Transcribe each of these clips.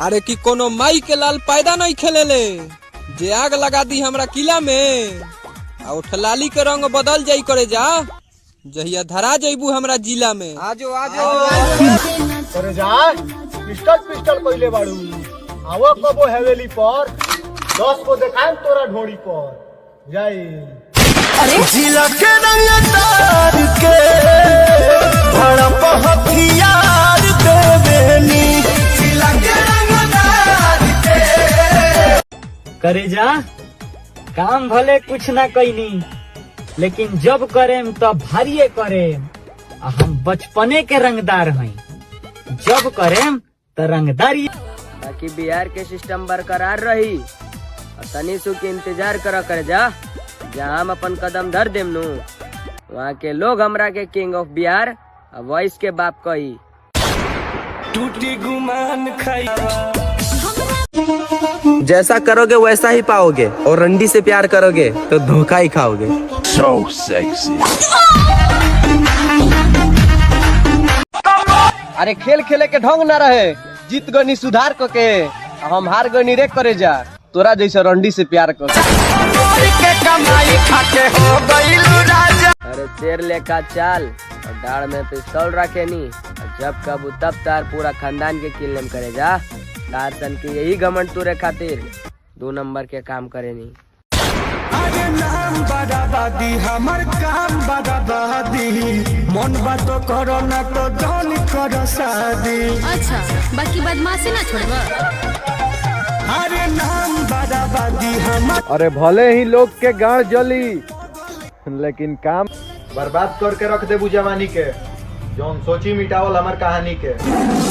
अरे कि कोनो माई के लाल पैदा नहीं खेले ले जे आग लगा दी हमरा किला में आ उठलाली के रंग बदल जाई करे जा जहिया धरा जइबू हमरा जिला में। आजो आजो करे जा पिस्टल पहले बाड़ू आवो कबो हवेली पर 10 को देखाएम तोरा ढोड़ी पर जाई। अरे जिला के रंग तार के धड़प हथियार देवेनी जिला के रंग तार के करे जा काम भले कुछ ना कैनी लेकिन जब करेम तब भारिये करेम। हम बचपने के रंगदार हैं जब करेम तो रंगदारी। ताकि बिहार के सिस्टम बरकरार रही और तनी सु के इंतजार कर जा जहाँ हम अपन कदम धर देम नु वहाँ के लोग हमरा के किंग ऑफ बिहार और वॉइस के बाप कही। टूटी गुमान खाई जैसा करोगे वैसा ही पाओगे और रंडी से प्यार करोगे तो धोखा ही खाओगे। So sexy. अरे खेल खेले के ढंग ना रहे जीत गनी सुधार को के हम हार गनी रे करे जा तोरा जैसा रंडी से प्यार कर अरे शेर लेखा चाल और डाड़ में पिस्तौल रखे नी और जब कबू तब तार पूरा खानदान के किलम करे जा तार सन के यही घमंड तुरे खातिर 2 नंबर के काम करे नी। अरे नाम बराबादी हमर काम बराबादी मन बात करो ना तो जौन करो शादी। अच्छा बाकी बदमाशी ना छोड़बा। अरे नाम बराबादी हमर अरे भले ही लोग के गाड़ जली लेकिन काम बर्बाद करके रख देबू जवानी के जौन सोची मिटावल हमार कहानी के।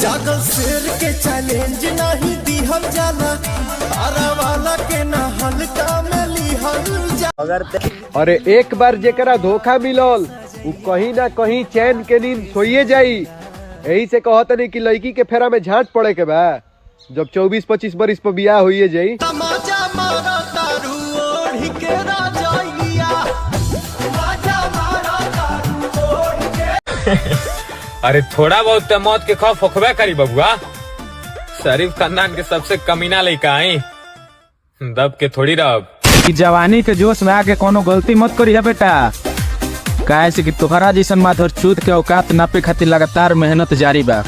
जागल शेर के चैलेंज नहीं दी हम जाला तारा वाला के ना हल्का में ली हम जा। अरे एक बार जेकरा धोखा मिलल वो कहीं ना कहीं चैन के नींद सोइए जाई। यही से कहत नहीं कि लड़की के फेरा में झाट पड़े के बा जब 24-25 बरिस पर बियाह होइए जाई। तमाचा मारा तारू ओढ़ी के राजाइया तमाचा मारा तारू ओढ़ी के। अरे थोड़ा बहुत तो मौत के खौफ होखबे करी बबुआ। शरीफ खानदान के सबसे कमीना लइका आई दब के थोड़ी रह। जवानी के जोश में आके कोनो गलती मत करी है बेटा काहे से कि तोहरा जैसन माधर चूत के औकात नापे खातिर लगातार मेहनत जारी बा।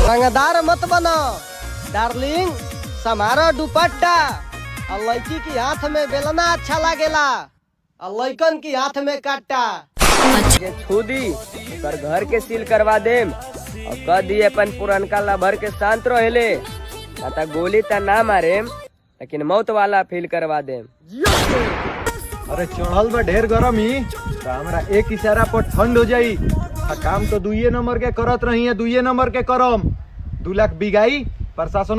रंगदार मत बनो डार्लिंग समारो दुपट्टा और लड़की की हाथ में बेलना अच्छा लागेला और लड़कन की हाथ में काटा। ये छुदी कर घर के सील करवा देम और कह दिए अपन पुरनका लभर के शांत रहेले ना ता गोली ता ना मारेम लेकिन मौत वाला फील करवा देम। अरे चढ़ल में ढेर गरम ही तो हमरा एक इशारा पर ठंड हो जाई। काम तो 2 नंबर के करत रही है 2 नंबर के करम 2 लाख बिगाई प्रशासनों